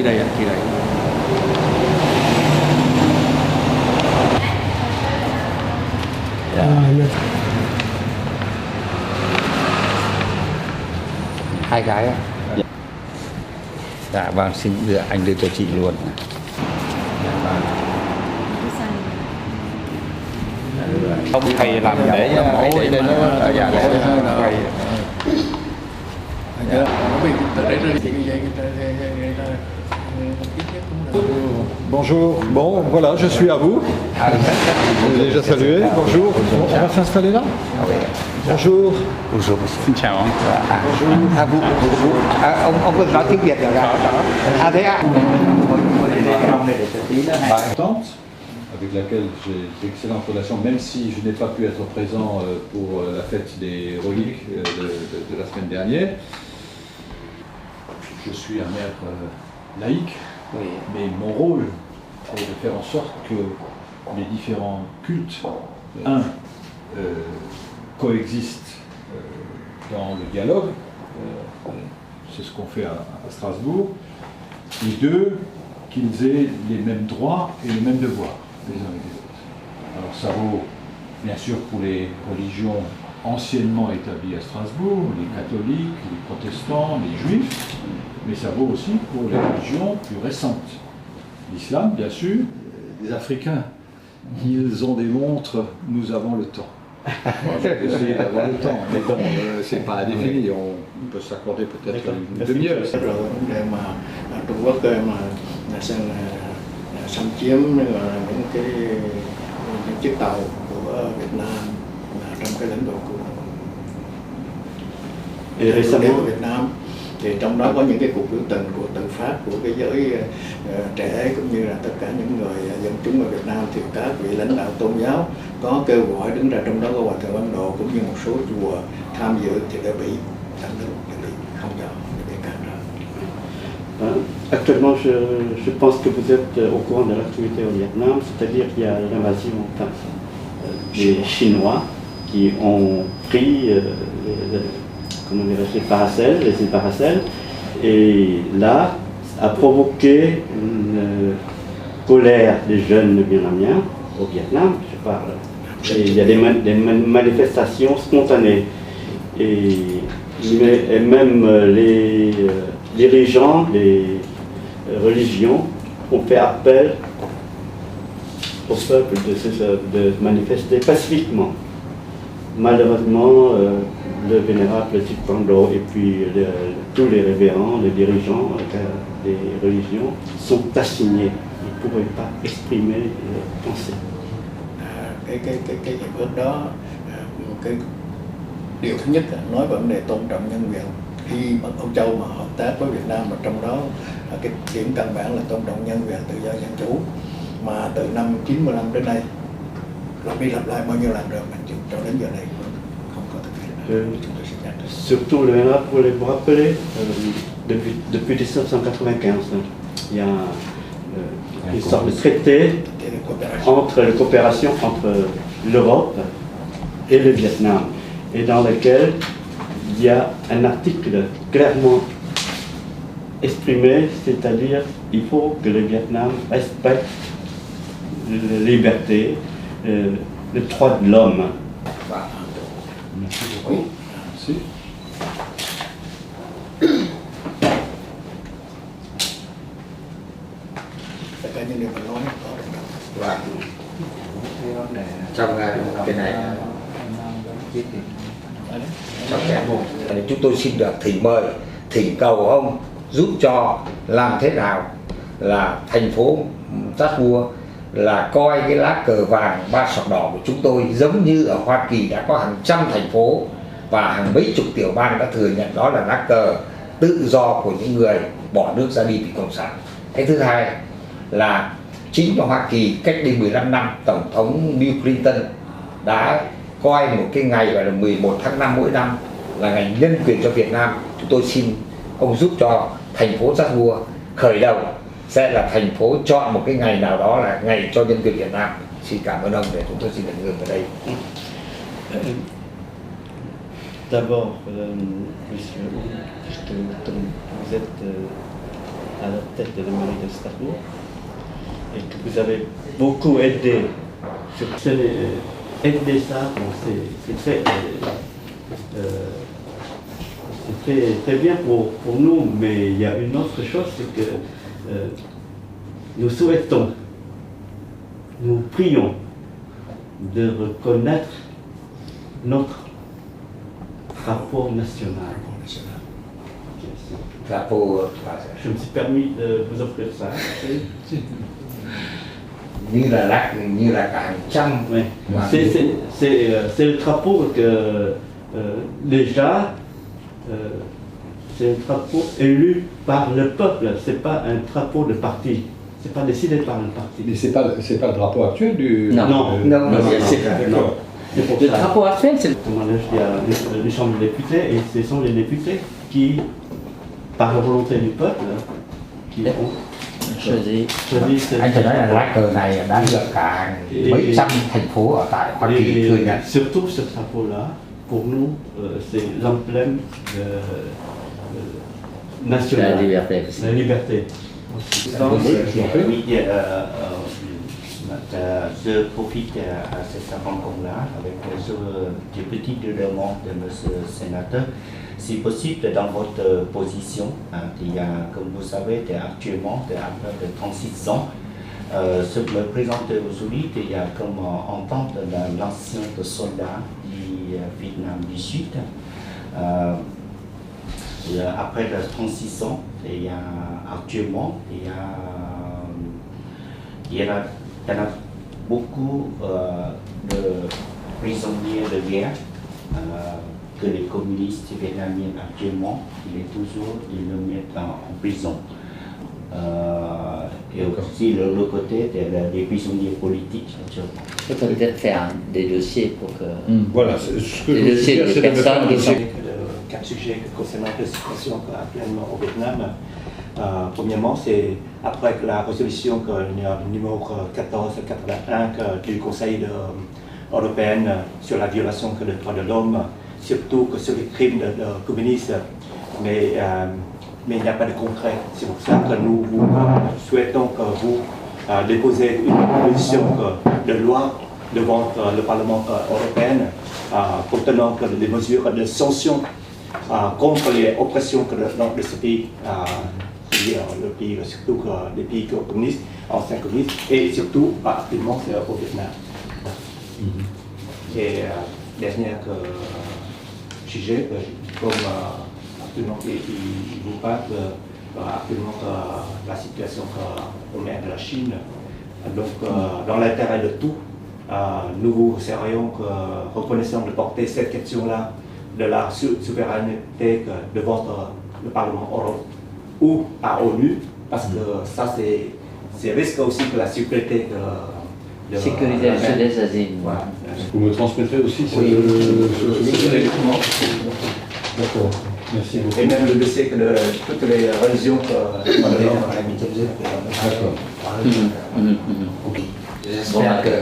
đây ạ, kỳ đây. Hai cái ạ. Dạ vâng, xin đưa anh đưa cho chị luôn. Dạ, vâng. Ông thầy làm để mổ để nó dạ để quay. Bonjour, bon voilà, je suis à vous. Vous avez déjà salué, bonjour. On va s'installer là. Bonjour. Bonjour, xin chào ông. Vous, ông có nói tiếng Việt được không? Thế ạ. Avec laquelle j'ai d'excellentes relations, même si je n'ai pas pu être présent pour la fête des reliques de la semaine dernière. Je suis un maître laïque, Oui. mais mon rôle est de faire en sorte que les différents cultes, coexistent dans le dialogue, c'est ce qu'on fait à Strasbourg, et deux, qu'ils aient les mêmes droits et les mêmes devoirs les uns et les autres. Alors ça vaut bien sûr pour les religions anciennement établies à Strasbourg, les catholiques, les protestants, les juifs, mais ça vaut aussi pour les religions plus récentes. L'islam, bien sûr, les Africains, ils ont des montres, nous avons le temps. Moi, je vais essayer d'avoir le temps, mais bon, c'est pas indéfini, on peut s'accorder peut-être une demi-heure. Trung Quốc xâm chiếm những chiếc tàu của Việt Nam trong cái lãnh thổ của Việt Nam, thì trong đó có những cái cuộc biểu tình của tự phát của cái giới trẻ cũng như là tất cả những người dân chúng ở Việt Nam, thì các vị lãnh đạo tôn giáo có kêu gọi đứng ra, trong đó có Hòa thượng Ấn Độ cũng như một số chùa tham dự, thì đã bị chặn đứng, bị không cho, bị cản trở. Actuellement, je pense que vous êtes au courant de l'activité au Vietnam, c'est-à-dire qu'il y a l'invasion des Chinois qui ont pris les Paracels, les îles Paracels, et là a provoqué une colère des jeunes vietnamiens au Vietnam, je parle. Et il y a des manifestations spontanées, et même les dirigeants des religions ont fait appel au peuple de manifester pacifiquement. Malheureusement, le vénérable Thich Quang Do et puis tous les révérends, les dirigeants des religions sont assignés. Ils ne pourraient pas exprimer leurs pensées. Cái hiệp ước đó, cái điều thứ nhất là nói về vấn đề tôn trọng nhân quyền. Khi mà Âu Châu mà hợp tác với Việt Nam, mà trong đó cái điểm căn bản là tôn trọng nhân quyền, tự do dân chủ, mà từ năm 95 đến nay lặp đi lặp lại bao nhiêu lần rồi mà cho đến giờ này không có thực hiện được. Surtout le vénérable, pour vous rappeler, depuis 1995, il y a une sorte de traité de coopération entre l'Europe et le Vietnam, et dans lequel il y a un article clairement exprimé, c'est-à-dire qu'il faut que le Vietnam respecte la liberté, le droit de l'homme. Merci beaucoup. Merci. Vâng. Trong cái này trong cái chúng tôi xin được thỉnh cầu ông giúp cho làm thế nào là thành phố Strasbourg là coi cái lá cờ vàng ba sọc đỏ của chúng tôi giống như ở Hoa Kỳ đã có hàng trăm thành phố và hàng mấy chục tiểu bang đã thừa nhận đó là lá cờ tự do của những người bỏ nước ra đi vì cộng sản. Cái thứ hai là chính ở Hoa Kỳ cách đây 15 năm, Tổng thống Bill Clinton đã coi một cái ngày gọi là 11 tháng 5 mỗi năm là ngày nhân quyền cho Việt Nam. Chúng tôi xin ông giúp cho thành phố Strasbourg khởi đầu sẽ là thành phố chọn một cái ngày nào đó là ngày cho nhân quyền Việt Nam. Xin cảm ơn ông, để chúng tôi xin được ngừng ở đây. D'abord, monsieur, vous êtes à la tête de la mairie de Strasbourg et que vous avez beaucoup aidé. Aider ça, bon, c'est très bien pour nous, mais il y a une autre chose, c'est que nous souhaitons, nous prions de reconnaître notre rapport national. Je me suis permis de vous offrir ça. Như là cả trăm. Ouais. C'est le drapeau que déjà, c'est un drapeau élu par le peuple, c'est pas un drapeau de parti, c'est pas décidé par un parti. Mais c'est pas le drapeau actuel du... Non. C'est pour Le ça. drapeau actuel, c'est Il y a les chambres de députés et ce sont les députés qui, par la volonté du peuple, qui ont choisi. choisi ce Anh phải nói là lá cờ này đã được cả mấy trăm thành phố ở tại Hoa Kỳ thừa nhận. Surtout ce drapeau-là, pour nous, c'est l'emblème national. La liberté aussi. La liberté. Oui, je profite à cette rencontre-là avec des petites demandes de M. le sénateur. Si possible, dans votre position, il y a, comme vous savez, actuellement, après de 36 ans, ce que me présente aujourd'hui, il y a comme entente de l'ancien soldat du Vietnam du Sud. Après 36 ans, il y a actuellement, il y en a beaucoup de prisonniers de guerre que les communistes vietnamiens actuellement, ils le mettent en prison. Et aussi le côté des prisonniers politiques actuellement. Il faut peut-être faire des dossiers pour que. Voilà, ce que Les je vous dossiers suggère, des c'est de me faire un personnes qui dossier. Quatre sujets concernant la situation actuellement au Vietnam. Premièrement, c'est après la résolution numéro 1481 du Conseil européen sur la violation des droits de l'homme, surtout que sur les crimes de communistes, mais il n'y a pas de concret. C'est pour ça que nous souhaitons que vous déposez une proposition de loi devant le Parlement européen contenant des mesures de sanctions contre les oppressions de ce pays, le pays, surtout des pays communistes, anciens communistes, et surtout actuellement au Vietnam. Et dernier sujet, comme actuellement il vous parle actuellement la situation au mer de la Chine. Donc dans l'intérêt de tout, nous vous serions reconnaissants de porter cette question-là de la souveraineté devant le Parlement européen ou à ONU, parce que ça c'est risque aussi que la sécurité de Sécuriser le sud-est asiatique. Voilà. Vous me transmettrez aussi ce Exactement. D'accord, merci beaucoup. Et même le dossier que toutes les religions qu'on a l'habitude de faire. D'accord. J'espère que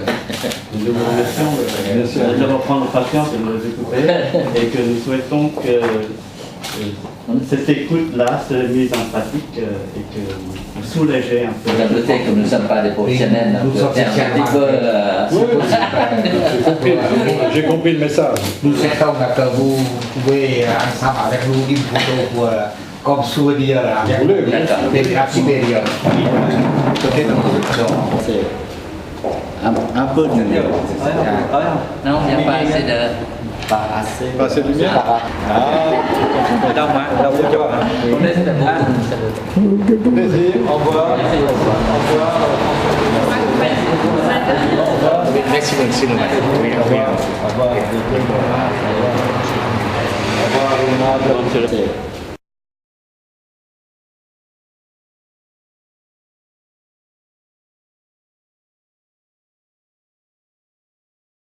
Nous vous remercions de reprendre patience et de nous écouter et que nous souhaitons que cette écoute-là se mise en pratique et que vous soulagez un peu. Vous avez noté que nous ne sommes pas des professionnels. Nous sommes un petit peu. J'ai compris le message. nous sẽ không là que vous pouvez ensemble avec nous une photo của comme souvenir avec la Sibérie. Peut-être C'est un peu de lumière. Non, il n'y a pas assez de. Pas assez. Pas assez de lumière. Đâu mà, đâu có chỗ. Hôm nay sẽ là vô cùng. Plaisir, au revoir. Au revoir. Merci beaucoup. Au revoir. Au revoir. Au revoir. Bonne soirée.